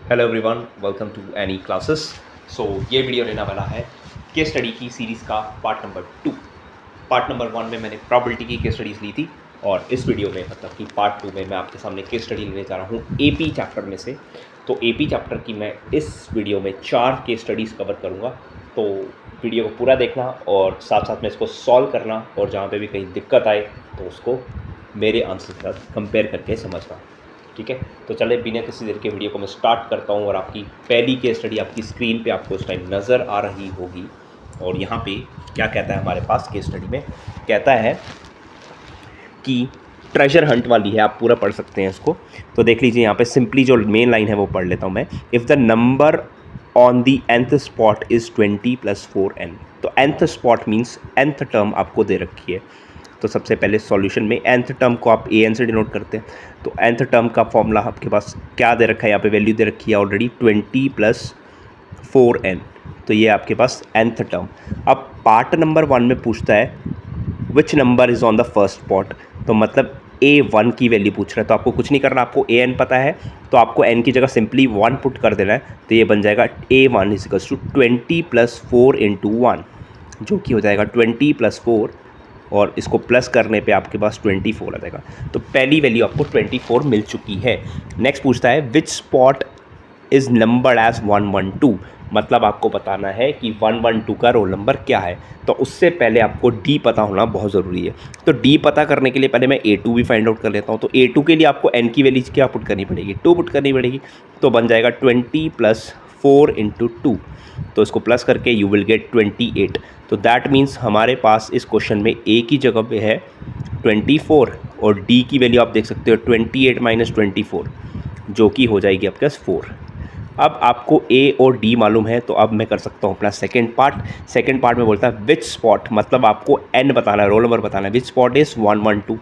Hello everyone, welcome to any classes. So ये video रहने वाला है केस स्टडी की सीरीज़ का पार्ट नंबर 2। पार्ट नंबर 1 में मैंने प्रॉबिलिटी की केस स्टडीज़ ली थी और इस वीडियो में मतलब कि पार्ट 2 में मैं आपके सामने केस स्टडी लेने जा रहा हूँ एपी चैप्टर में से। तो एपी चैप्टर की मैं इस वीडियो में 4 केस स्टडीज़ कवर करूँगा। तो वीडियो को पूरा देखना और साथ साथ में इसको सॉल्व करना और जहाँ पे भी कहीं दिक्कत आए तो उसको मेरे आंसर के साथ कंपेयर करके समझना। ठीक है, तो चले बिना किसी देर के वीडियो को मैं स्टार्ट करता हूँ और आपकी पहली केस स्टडी आपकी स्क्रीन पे आपको इस टाइम नज़र आ रही होगी। और यहाँ पे क्या कहता है हमारे पास केस स्टडी में, कहता है कि ट्रेजर हंट वाली है, आप पूरा पढ़ सकते हैं इसको। तो देख लीजिए यहाँ पे सिंपली जो मेन लाइन है वो पढ़ लेता हूँ मैं। If the number on the nth spot is 20 + 4n। तो nth spot means nth term आपको दे रखी है। तो सबसे पहले सॉल्यूशन में nth टर्म को आप an से डिनोट करते हैं। तो nth टर्म का फॉर्मूला आपके पास क्या दे रखा है, यहाँ पे वैल्यू दे रखी है ऑलरेडी 20 + 4n। तो ये आपके पास nth टर्म। अब पार्ट नंबर 1 में पूछता है which number is on the first spot. तो मतलब a1 की वैल्यू पूछ रहा है। तो आपको कुछ नहीं करना, आपको an पता है तो आपको n की जगह सिंपली 1 पुट कर देना है। तो ये बन जाएगा a1 = 20 + 4 × 1, जो कि हो जाएगा 20 + 4 और इसको प्लस करने पे आपके पास 24 आ जाएगा। तो पहली वैल्यू आपको 24 मिल चुकी है। नेक्स्ट पूछता है विच स्पॉट इज़ नंबर्ड एज 112। मतलब आपको बताना है कि 112 का रोल नंबर क्या है। तो उससे पहले आपको डी पता होना बहुत ज़रूरी है। तो डी पता करने के लिए पहले मैं A2 भी फाइंड आउट कर लेता हूँ। तो A2 के लिए आपको n की वैल्यू क्या पुट करनी पड़ेगी, 2 पुट करनी पड़ेगी। तो बन जाएगा 20 + 4 × 2। तो इसको प्लस करके यू विल गेट 28। तो दैट मीन्स हमारे पास इस क्वेश्चन में ए की जगह पे है 24 और डी की वैल्यू आप देख सकते हो 28 - 24, जो कि हो जाएगी आपके पास 4। अब आपको ए और डी मालूम है तो अब मैं कर सकता हूँ अपना सेकंड पार्ट में बोलता है विच स्पॉट, मतलब आपको एन बताना है, रोल नंबर बताना है। विच स्पॉट इज़ 112।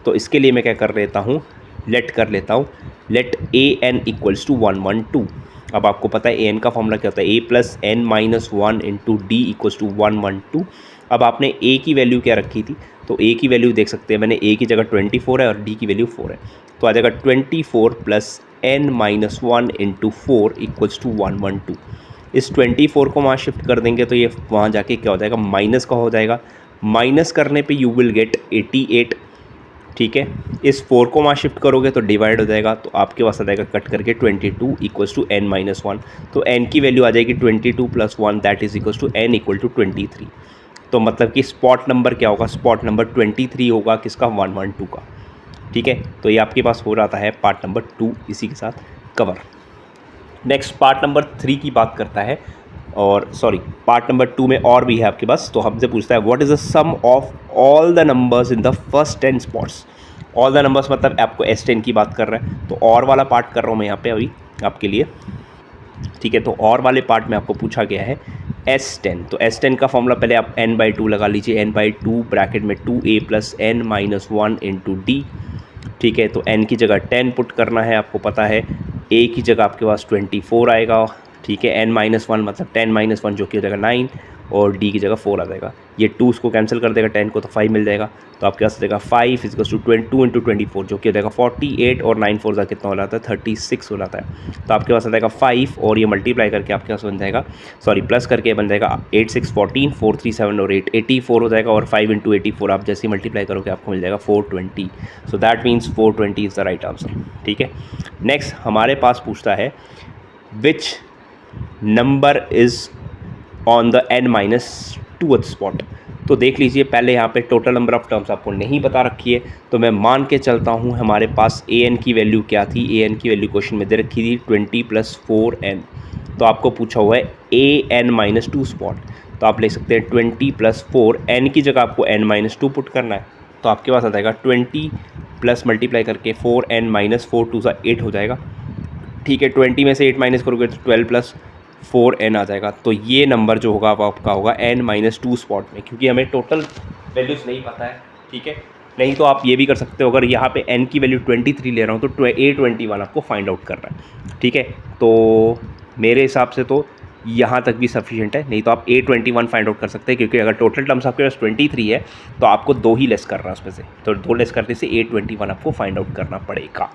तो इसके लिए मैं क्या कर लेता हूँ, लेट an = 112। अब आपको पता है an का फॉर्मूला क्या होता है, a + n - 1 × d = 112। अब आपने a की वैल्यू क्या रखी थी, तो a की वैल्यू देख सकते हैं, मैंने a की जगह 24 है और d की वैल्यू 4 है। तो आ जाएगा 24 + n - 1 × 4 = 112। इस 24 को वहाँ शिफ्ट कर देंगे तो ये वहाँ जाके क्या हो जाएगा, माइनस का हो जाएगा। माइनस करने पे यू विल गेट 88। ठीक है, इस 4 को वहाँ शिफ्ट करोगे तो डिवाइड हो जाएगा। तो आपके पास आ जाएगा कट करके 22 = n - 1। तो n की वैल्यू आ जाएगी 22 + 1, that is equals to n = 23। तो मतलब कि स्पॉट नंबर क्या होगा, स्पॉट नंबर 23 होगा किसका, 112 का। ठीक है, तो ये आपके पास हो रहा है पार्ट नंबर 2 इसी के साथ कवर। नेक्स्ट पार्ट नंबर 3 की बात करता है, और सॉरी पार्ट नंबर 2 में और भी है आपके पास। तो हमसे पूछता है what is the sum of all the numbers in the first 10 spots. All the numbers मतलब आपको S10 की बात कर रहा है। तो और वाला पार्ट कर रहा हूँ मैं यहाँ पे अभी आपके लिए। ठीक है, तो और वाले पार्ट में आपको पूछा गया है S10। तो S10 का फॉर्मूला पहले आप n/2 लगा लीजिए, n/2 ब्रैकेट में 2a + n - 1 × d। ठीक है, तो n की जगह 10 पुट करना है, आपको पता है a की जगह आपके पास 24 आएगा। ठीक है, n - 1 मतलब 10 - 1 जो कि हो जाएगा 9 और d की जगह 4 आ जाएगा। ये 2 उसको कैंसिल कर देगा 10 को, तो 5 मिल जाएगा। तो आपके पास आ जाएगा 5 = 2 × 24 जो कि हो जाएगा 48 और 9 4 कितना हो जाता है, 36 हो जाता है। तो आपके पास आ जाएगा 5 और ये मल्टीप्लाई करके आपके पास बन जाएगा, सॉरी प्लस करके बन जाएगा 8 6 14 4 3 7 और 8 84 हो जाएगा। और 5 × 84 आप जैसे ही मल्टीप्लाई करोगे आपको मिल जाएगा 420। So that means 420 is the right answer. ठीक है, नेक्स्ट हमारे पास पूछता है which number is on the n - 2th spot. तो देख लीजिए पहले यहाँ पे टोटल नंबर ऑफ टर्म्स आपको नहीं बता रखी है। तो मैं मान के चलता हूँ हमारे पास an की वैल्यू क्या थी, an की वैल्यू क्वेश्चन में दे रखी थी 20 + 4n। तो आपको पूछा हुआ है an - 2 स्पॉट। तो आप ले सकते हैं 20 + 4, n की जगह आपको n - 2 पुट करना है। तो आपके पास आ जाएगा 20 प्लस मल्टीप्लाई करके 4n - 4 2 8 हो जाएगा। ठीक है, 20 में से 8 माइनस करोगे तो 12 + 4n आ जाएगा। तो ये नंबर जो होगा वो आपका होगा n - 2 स्पॉट में, क्योंकि हमें टोटल वैल्यूज़ नहीं पता है। ठीक है, नहीं तो आप ये भी कर सकते हो, अगर यहाँ पे n की वैल्यू 23 ले रहा हूँ तो A21 आपको फाइंड आउट करना है। ठीक है, तो मेरे हिसाब से तो यहाँ तक भी सफिशिएंट है, नहीं तो आप A21 फाइंड आउट कर सकते हैं, क्योंकि अगर टोटल टर्म्स आपके पास 23 है तो आपको 2 ही लेस करना है उसमें से। तो 2 लेस करने से A21 आपको फाइंड आउट करना पड़ेगा।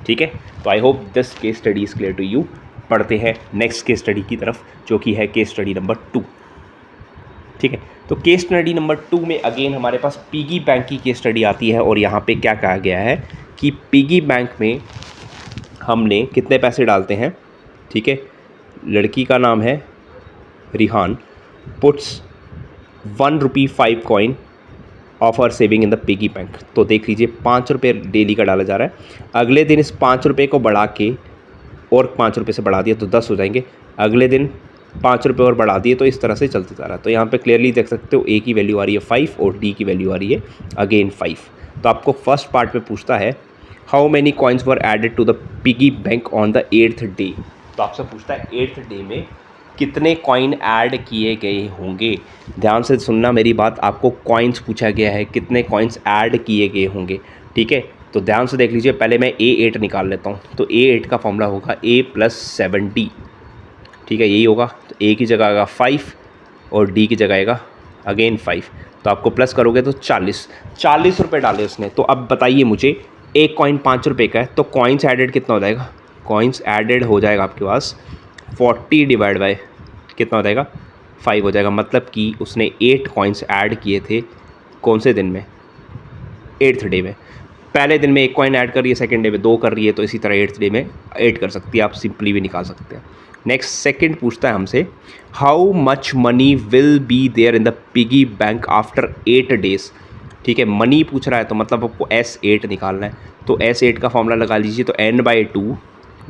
ठीक है, तो I hope this case study is clear to you. पढ़ते हैं नेक्स्ट केस स्टडी की तरफ, जो कि है केस स्टडी नंबर 2। ठीक है, तो केस स्टडी नंबर 2 में अगेन हमारे पास पिगी बैंक की केस स्टडी आती है। और यहाँ पे क्या कहा गया है कि पिगी बैंक में हमने कितने पैसे डालते हैं। ठीक है, लड़की का नाम है Rihan, puts 1 rupee 5 coin of our saving in the piggy bank. तो देख लीजिए 5 रुपये डेली का डाला जा रहा है। अगले दिन इस 5 रुपये को बढ़ा के और 5 रुपये से बढ़ा दिया तो 10 हो जाएंगे। अगले दिन 5 रुपये और बढ़ा दिए, तो इस तरह से चलते जा रहा है। तो यहाँ पे क्लियरली देख सकते हो ए की वैल्यू आ रही है 5 और डी की वैल्यू आ रही है अगेन 5। तो आपको फर्स्ट पार्ट में पूछता है how many coins were added to the piggy bank on the 8th day. तो आपसे पूछता है 8th डे में कितने कॉइन ऐड किए गए होंगे। ध्यान से सुनना मेरी बात, आपको कॉइन्स पूछा गया है, कितने कॉइन्स ऐड किए गए होंगे। ठीक है, तो ध्यान से देख लीजिए। पहले मैं A8 निकाल लेता हूँ। तो A8 का फॉर्मूला होगा A + 7D। ठीक है, यही होगा। तो A की जगह आएगा 5 और D की जगह आएगा अगेन 5। तो आपको प्लस करोगे तो 40 रुपये डाले उसने। तो अब बताइए मुझे, एक कॉइन 5 रुपये का है, तो कॉइन्स एडेड कितना हो जाएगा। कॉइन्स एडेड हो जाएगा आपके पास 40 डिवाइड बाय कितना हो जाएगा 5 हो जाएगा। मतलब कि उसने 8 कॉइन्स ऐड किए थे। कौन से दिन में, 8th डे में। पहले दिन में 1 कॉइन ऐड कर रही है, सेकंड डे में 2 कर रही है, तो इसी तरह 8th डे में ऐड कर सकती है। आप सिंपली भी निकाल सकते हैं। नेक्स्ट सेकंड पूछता है हमसे how much money will be there in the piggy bank after 8 days. ठीक है, मनी पूछ रहा है तो मतलब आपको S8 निकालना है। तो S8 का फॉर्मूला लगा लीजिए। तो n/2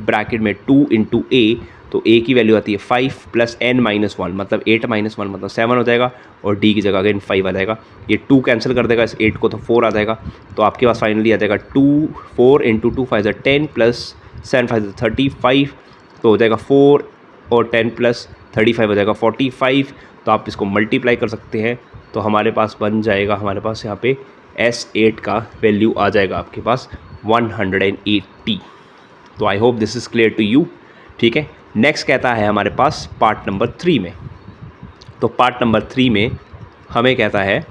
ब्रैकेट में 2 × A। तो A की वैल्यू आती है 5 + n-1 मतलब 8 - 1 मतलब 7 हो जाएगा। और D की जगह अगेन 5 आ जाएगा। ये 2 कैंसिल कर देगा इस 8 को, तो 4 आ जाएगा। तो आपके पास फाइनली आ जाएगा 4 × 2 5 10 + 7 5 35। तो हो जाएगा 4 और 10 + 35 हो जाएगा 45। तो आप इसको मल्टीप्लाई कर सकते हैं। तो हमारे पास बन जाएगा, हमारे पास यहाँ पे S8 का वैल्यू आ जाएगा आपके पास 180। तो I hope this is clear to you. ठीक है, नेक्स्ट कहता है हमारे पास पार्ट नंबर 3 में। तो पार्ट नंबर 3 में हमें कहता है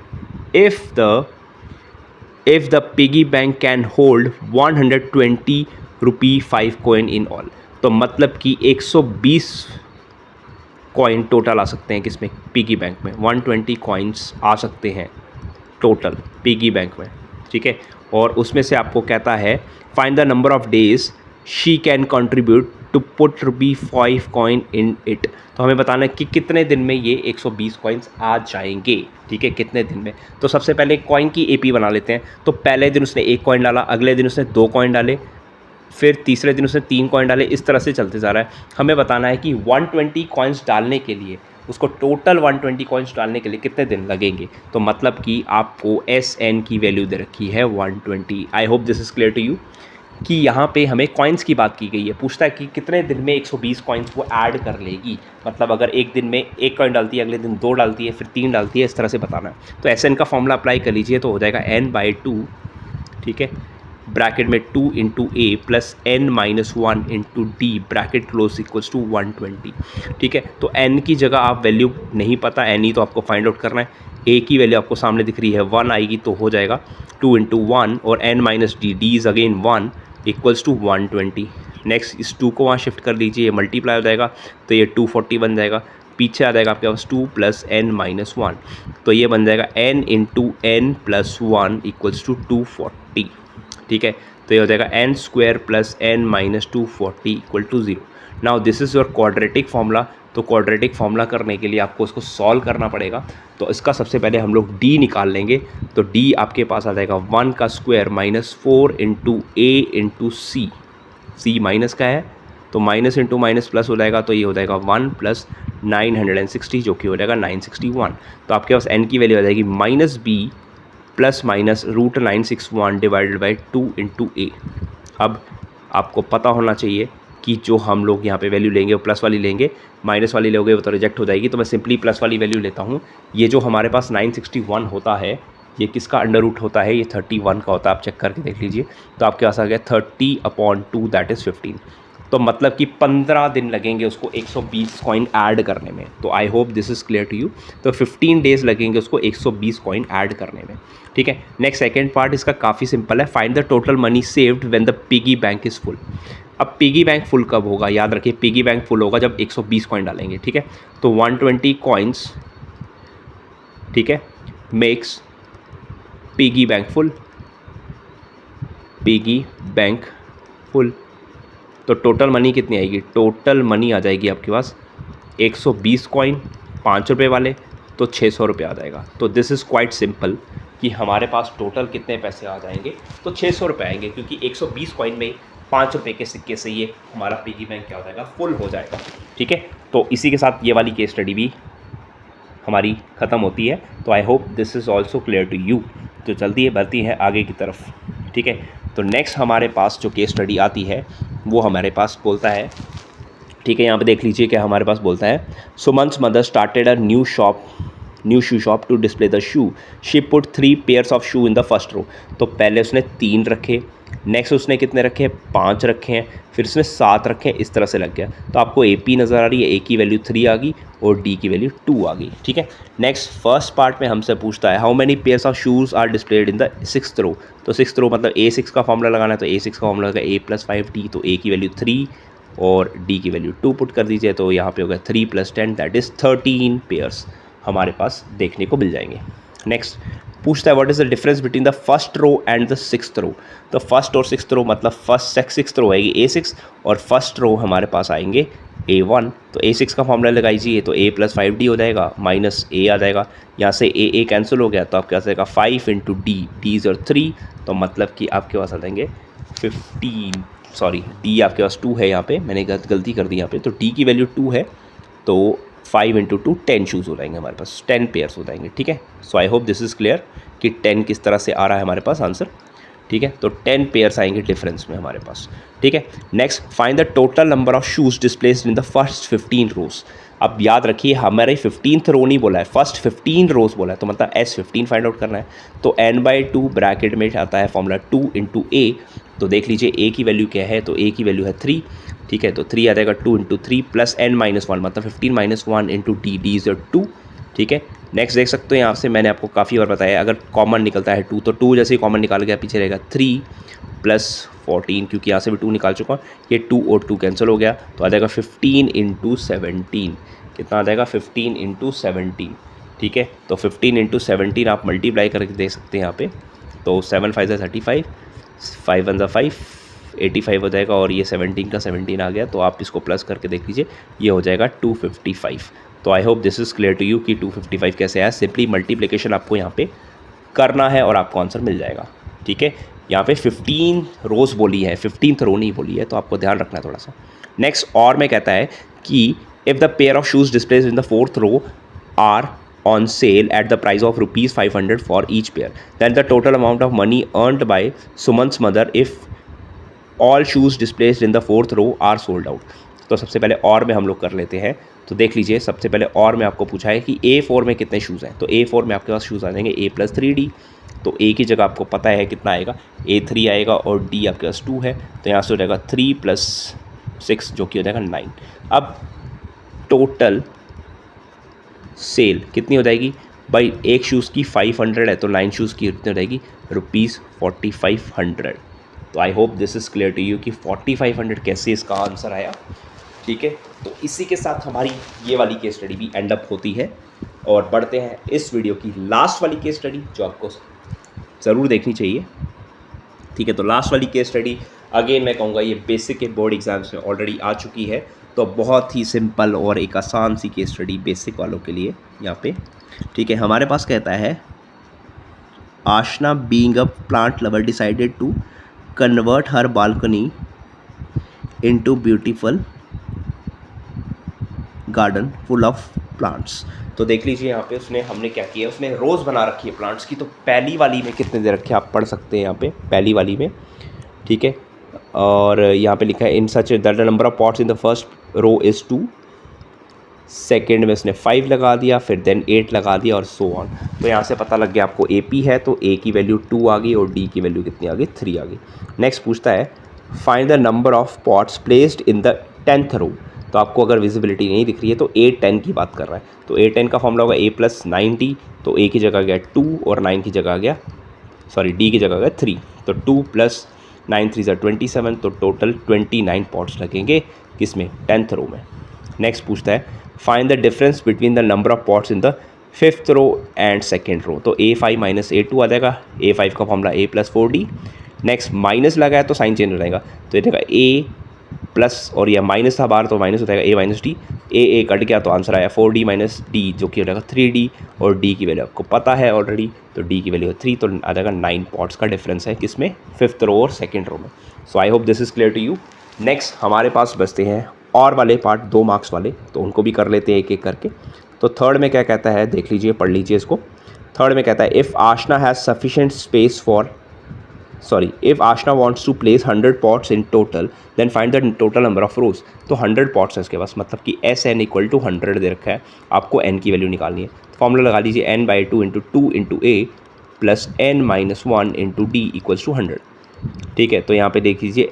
if the piggy bank can hold 120 rupee 5 coin in all. तो मतलब कि 120 कॉइन टोटल आ सकते हैं किसमें, पिगी बैंक में। 120 कॉइन्स आ सकते हैं टोटल पिगी बैंक में। ठीक है, और उसमें से आपको कहता है find the number of days she can contribute to put rupee 5 coin in it. तो हमें बताना है कि कितने दिन में ये 120 कॉइन्स आ जाएंगे। ठीक है, कितने दिन में। तो सबसे पहले कॉइन की AP बना लेते हैं। तो पहले दिन उसने 1 कॉइन डाला, अगले दिन उसने 2 कॉइन डाले, फिर तीसरे दिन उसने 3 कॉइन डाले। इस तरह से चलते जा रहा है। हमें बताना है कि 120 कॉइन्स डालने के लिए, उसको टोटल 120 कॉइन्स डालने के लिए कितने दिन लगेंगे। तो मतलब कि आपको SN की वैल्यू दे रखी है 120। I hope this is clear to you कि यहाँ पे हमें कॉइन्स की बात की गई है। पूछता है कि कितने दिन में 120 कॉइन्स वो ऐड कर लेगी। मतलब अगर एक दिन में 1 कॉइन डालती है, अगले दिन 2 डालती है, फिर 3 डालती है, इस तरह से बताना है। तो SN का फॉर्मूला अप्लाई कर लीजिए। तो हो जाएगा n/2। ठीक है, ब्रैकेट में 2 × A + n-1 × D bracket close equals to 120। ठीक है, तो n की जगह आप वैल्यू नहीं पता, n ही तो आपको फाइंड आउट करना है। A की वैल्यू आपको सामने दिख रही है 1 आएगी, तो हो जाएगा 2 × 1 और n - D, D is again 1 equals to 120। Next इस 2 को वहाँ शिफ्ट कर लीजिए, ये मल्टीप्लाई हो जाएगा, तो ये 240 बन जाएगा। पीछे आ जाएगा आपके पास 2 + n-1, तो ये बन जाएगा n × n + 1 इक्वल्स टू 240। ठीक है, तो ये हो जाएगा n² + n - 240 equal to 0। Now this is your quadratic formula. तो क्वाड्रेटिक फार्मूला करने के लिए आपको इसको सॉल्व करना पड़ेगा। तो इसका सबसे पहले हम लोग D निकाल लेंगे। तो D आपके पास आ जाएगा 1 का square -4 × A × C। C minus का है, तो माइनस इंटू माइनस प्लस हो जाएगा। तो ये हो जाएगा 1 + 960 जो कि हो जाएगा 961। तो आपके पास n की वैल्यू आ जाएगी -B ± √961 डिवाइडेड बाई 2 × A। अब आपको पता होना चाहिए कि जो हम लोग यहाँ पे वैल्यू लेंगे वो प्लस वाली लेंगे, माइनस वाली लोगे वो तो रिजेक्ट हो जाएगी। तो मैं सिंपली प्लस वाली वैल्यू लेता हूँ। ये जो हमारे पास 961 होता है, ये किसका अंडर रूट होता है, ये 31 का होता है। आप चेक करके देख लीजिए। तो आपके पास आ गया 30/2 दैट इज़ 15। तो मतलब कि 15 दिन लगेंगे उसको 120 कॉइन ऐड करने में। तो I hope this is clear to you. तो 15 डेज़ लगेंगे उसको 120 कॉइन ऐड करने में। ठीक है, नेक्स्ट सेकेंड पार्ट इसका काफ़ी सिंपल है। Find the total money saved when the piggy bank is full. अब पिगी बैंक फुल कब होगा, याद रखिए पिगी बैंक फुल होगा जब 120 कॉइन डालेंगे, ठीक है। तो 120 कॉइन्स, ठीक है, makes piggy bank full, piggy bank full. तो टोटल मनी कितनी आएगी, टोटल मनी आ जाएगी आपके पास 120 कॉइन 5 रुपये वाले, तो 600 रुपये आ जाएगा। तो दिस इज़ क्वाइट सिंपल कि हमारे पास टोटल कितने पैसे आ जाएंगे, तो 600 रुपये आएंगे, क्योंकि 120 कॉइन में 5 रुपये के सिक्के से ये हमारा पिगी बैंक क्या हो जाएगा, फुल हो जाएगा, ठीक है। तो इसी के साथ ये वाली केस स्टडी भी हमारी ख़त्म होती है। तो I hope this is also clear to you. तो जल्दी है बढ़ती है आगे की तरफ, ठीक है। तो नेक्स्ट हमारे पास जो केस स्टडी आती है वो हमारे पास बोलता है, ठीक है, यहाँ पे देख लीजिए क्या हमारे पास बोलता है, Suman's mother started a new shoe shop to display the shoe, she put 3 pairs of shoe in the first row. तो पहले उसने 3 रखे, नेक्स्ट उसने कितने रखे, 5 रखे हैं, फिर उसने 7 रखे हैं, इस तरह से लग गया। तो आपको ए पी नज़र आ रही है, ए की वैल्यू 3 आ गई और डी की वैल्यू 2 आ गई, ठीक है। नेक्स्ट फर्स्ट पार्ट में हमसे पूछता है how many pairs of shoes are displayed in the 6th row. तो 6th रो मतलब A6 का फॉर्मूला लगाना है, तो A6 का फॉर्मूला लगा A+5D, तो A की वैल्यू 3 और D की वैल्यू 2 पुट कर दीजिए। तो यहाँ पे होगा 3 + 10 दैट इज़ 13 पेयर्स हमारे पास देखने को मिल जाएंगे। नेक्स्ट पूछता है what is the difference between the first row and the 6th row. तो फर्स्ट और 6th रो मतलब फर्स्ट 6th रो आएगी A6 और फर्स्ट रो हमारे पास आएंगे A1। तो A6 का फॉर्मूला लगाइए, तो A+5D हो जाएगा, माइनस A आ जाएगा, यहाँ से A कैंसिल हो गया, तो आपके पास आएगा 5 × D, D इज़ 3, तो मतलब कि आपके पास आ जाएंगे 15, सॉरी D आपके पास 2 है, यहाँ पे मैंने गलती कर दी यहाँ पे, तो D की वैल्यू 2 है, तो 5 × 2 10 शूज़ हो जाएंगे हमारे पास, 10 पेयर्स हो जाएंगे, ठीक है। So I hope this is clear कि 10 किस तरह से आ रहा है हमारे पास आंसर, ठीक है। तो 10 पेयर्स आएंगे डिफरेंस में हमारे पास, ठीक है। Next find the total number of shoes displaced in the first 15 रोज। अब याद रखिए हमारे 15th रो नहीं बोला है, फर्स्ट 15 रोज बोला है, तो मतलब S15 फाइंड आउट करना है। तो n/2 ब्रैकेट में आता है फॉर्मूला 2 × A। तो देख लीजिए A की वैल्यू क्या है, तो A की वैल्यू है 3, ठीक है। तो 3 आ जाएगा 2 × 3 + n-1 मतलब 15 - 1 × D, D इज़ 2, ठीक है। नेक्स्ट देख सकते हो यहाँ से मैंने आपको काफ़ी बार बताया अगर कॉमन निकलता है 2, तो 2 जैसे ही कॉमन निकाल गया पीछे रहेगा 3 + 14, क्योंकि यहाँ से भी 2 निकाल चुका हूँ, ये 2 और 2 कैंसिल हो गया, तो आ जाएगा 15 × 17। कितना आ जाएगा 15 × 17, ठीक है। तो 15 × 17 आप मल्टीप्लाई करके देख सकते हैं यहाँ पे, तो 7 × 5 = 35, 5 × 1 = 5, 85 हो जाएगा, और ये 17 का 17 आ गया, तो आप इसको प्लस करके देख लीजिए, ये हो जाएगा 255। तो I hope this is clear to you कि 255 कैसे आया। सिंपली मल्टीप्लिकेशन आपको यहाँ पे करना है और आपको आंसर मिल जाएगा, ठीक है। यहाँ पे 15 रोज़ बोली है, 15th रो नहीं बोली है, तो आपको ध्यान रखना है थोड़ा सा। नेक्स्ट और में कहता है कि if the pair of shoes displace in the 4th row are on sale at the price of ₹500 for each pair, then the total amount of money earned by Suman's mother if all shoes displayed in the 4th row are sold out। तो सबसे पहले और में हम लोग कर लेते हैं। तो देख लीजिए सबसे पहले और में आपको पूछा है कि A4 में कितने शूज़ हैं, तो A4 में आपके पास शूज़ आ जाएंगे A+3D। तो A की जगह आपको पता है कितना आएगा, A3 आएगा और D आपके पास 2 है, तो यहाँ से हो जाएगा 3 + 6 जो कि हो जाएगा 9। अब टोटल सेल कितनी हो जाएगी भाई, एक शूज़ की 500 है, तो 9 शूज़ की कितनी हो जाएगी ₹4500। तो I hope this is clear to you कि 4500 कैसे इसका आंसर आया, ठीक है। तो इसी के साथ हमारी ये वाली केस स्टडी भी एंड अप होती है और बढ़ते हैं इस वीडियो की लास्ट वाली केस स्टडी जो आपको ज़रूर देखनी चाहिए, ठीक है। तो लास्ट वाली केस स्टडी अगेन मैं कहूँगा ये बेसिक के बोर्ड एग्जाम्स में ऑलरेडी आ चुकी है, तो बहुत ही सिंपल और एक आसान सी केस स्टडी बेसिक वालों के लिए यहाँ पे, ठीक है। हमारे पास कहता है Aashna being a plant lover decided to convert her balcony into beautiful garden full of plants. तो देख लीजिए यहाँ पे हमने क्या किया, उसने रोज़ बना रखी है प्लांट्स की। तो पहली वाली में कितने दे रखे आप पढ़ सकते हैं यहाँ पे, पहली वाली में, ठीक है। और यहाँ पे लिखा है in such that the number of pots in the first row is 2, second में उसने 5 लगा दिया, फिर देन 8 लगा दिया और सो ऑन। तो यहाँ से पता लग गया आपको AP है, तो A की वैल्यू 2 आ गई और D की वैल्यू कितनी आ गई, 3 आ गई। नेक्स्ट पूछता है find the number of pots placed in the 10th रो। तो आपको अगर विजिबिलिटी नहीं दिख रही है तो A10 की बात कर रहा है, तो A10 का फॉर्मूला होगा A+9D। तो A की जगह गया 2 और 9 की जगह आ गया, सॉरी D की जगह आ गया 3, तो 2 + 9 3 27, तो टोटल 29 पॉट्स लगेंगे किसमें, 10th रो में। नेक्स्ट पूछता है find the difference between the number of pots in the 5th row and 2nd row. तो A5 माइनस A2 आ जाएगा, A5 का formula A plus 4D। Next minus लगा है तो साइन चेंज हो जाएगा, तो ये देगा A प्लस, और यह माइनस था बाहर तो माइनस हो जाएगा A minus D, A cut गया तो आंसर आया 4D माइनस डी, जो कि हो जाएगा 3D, और D की वैल्यू आपको पता है ऑलरेडी, तो D की वैल्यू 3, तो आ जाएगा 9 पॉट्स का डिफरेंस है किसमें, 5th रो और 2nd रो में। So I hope this is clear to you. Next हमारे पास बचते हैं और वाले पार्ट 2 मार्क्स वाले, तो उनको भी कर लेते हैं एक एक करके। तो थर्ड में क्या कहता है देख लीजिए, पढ़ लीजिए इसको। थर्ड में कहता है if Aashna has sufficient space for if Ashna wants to place 100 pots in total, then find the total number of rows। तो 100 pots है इसके पास, मतलब कि SN इक्वल टू 100 दे रखा है, आपको N की वैल्यू निकालनी है। तो फॉर्मूला लगा लीजिए N/2 into 2 into A plus N minus 1 into D equals to 100। ठीक है, तो यहाँ पे देख लीजिए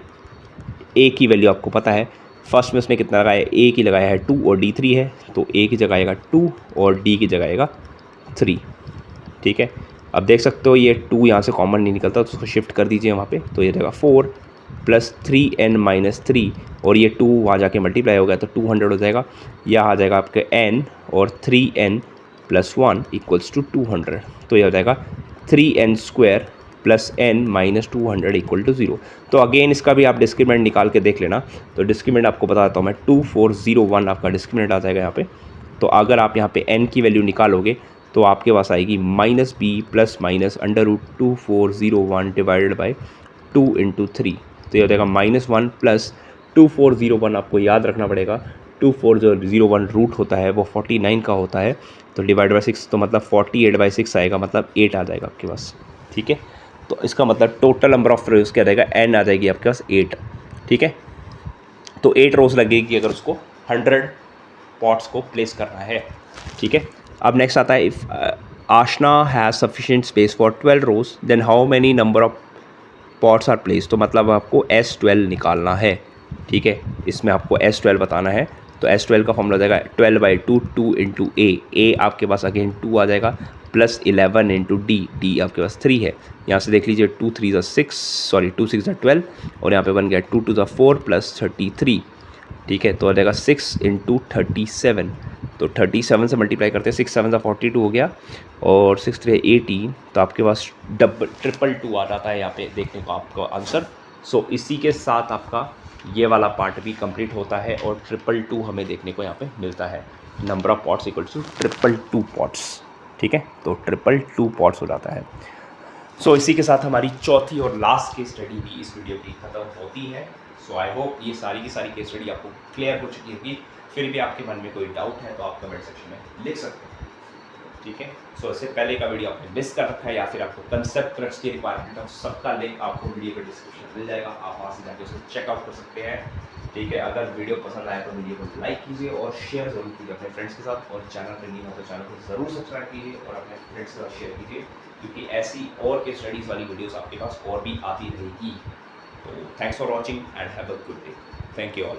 A की वैल्यू आपको पता है, फर्स्ट में उसने कितना लगाया, A की लगाया है 2 और D 3 है, तो A की जगह आएगा 2 और D की जगह आएगा 3। ठीक है, अब देख सकते हो ये 2 यहाँ से कॉमन नहीं निकलता, तो उसको शिफ्ट कर दीजिए वहाँ पे, तो ये रहेगा 4 प्लस 3N माइनस 3, और ये 2 वहाँ जाके मल्टीप्लाई हो गया तो 200 हो जाएगा। यह आ जाएगा आपके N और 3N प्लस 1 इक्वल्स टू 200, तो ये हो जाएगा 3N square plus N minus 200 equal to 0। तो अगेन इसका भी आप डिस्क्रिमिनेंट निकाल के देख लेना। तो डिस्क्रिमिनेंट आपको बताता हूँ मैं, 2401 आपका डिस्क्रिमिनेंट आ जाएगा यहाँ पे। तो अगर आप यहाँ पे N की वैल्यू निकालोगे तो आपके पास आएगी minus B plus minus √2401 divided by 2 into 3, तो ये हो जाएगा -1 प्लस 2401, आपको याद रखना पड़ेगा 2401 रूट होता है वो 49 का होता है, तो डिवाइड बाई 6, तो मतलब 48/6 आएगा, मतलब 8 आ जाएगा आपके पास। ठीक है, तो इसका मतलब टोटल नंबर ऑफ रोज क्या रहेगा, N आ जाएगी आपके पास 8। ठीक है, तो 8 रोज लगेगी अगर उसको 100 पॉट्स को प्लेस करना है। ठीक है, अब नेक्स्ट आता है if Aashna has sufficient space for 12 rows then how many number of pots are place. तो मतलब आपको S12 निकालना है। ठीक है, इसमें आपको S12 बताना है, तो S12 का फॉर्मूला जाएगा 12/2 2 इंटू A आपके पास अगेन 2 आ जाएगा, प्लस 11 इंटू D आपके पास 3 है। यहाँ से देख लीजिए 2 3 6 सॉरी 2 6 12, और यहाँ पे बन गया 2 2 4 प्लस 33। ठीक है, तो आ जाएगा 6 इंटू 37, तो 37 से मल्टीप्लाई करते हैं, 6 7 42 हो गया, और 6 3 18, तो आपके पास 222 आ जाता है यहाँ पे देखने को आपका आंसर। सो इसी के साथ आपका ये वाला पार्ट भी कंप्लीट होता है, और 222 हमें देखने को यहाँ पे मिलता है। Number of pots equal to 222 pots. ठीक है, तो 222 पॉट्स हो जाता है। सो इसी के साथ हमारी चौथी और लास्ट केस स्टडी भी इस वीडियो की ख़त्म होती है। सो आई होप ये सारी की सारी केस स्टडी आपको क्लियर हो चुकी होगी। फिर भी आपके मन में कोई डाउट है तो आप कमेंट सेक्शन में लिख सकते हैं। ठीक है, सो इससे पहले का वीडियो आपने मिस कर रखा है या फिर आपको कंसेप्ट क्रक्स की रिक्वायरमेंट है, सबका लिंक आपको वीडियो के डिस्क्रिप्शन में मिल जाएगा, आप वहाँ से जाकर उसे चेकआउट कर सकते हैं। ठीक है, अगर वीडियो पसंद आए तो वीडियो को लाइक कीजिए और शेयर ज़रूर कीजिए अपने फ्रेंड्स के साथ, और चैनल पर नहीं हो तो चैनल को ज़रूर सब्सक्राइब कीजिए और अपने फ्रेंड्स के साथ शेयर कीजिए, क्योंकि ऐसी और केस स्टडीज़ वाली वीडियोस आपके पास और भी आती रहेगी। तो thanks for watching and have a good day. Thank you all.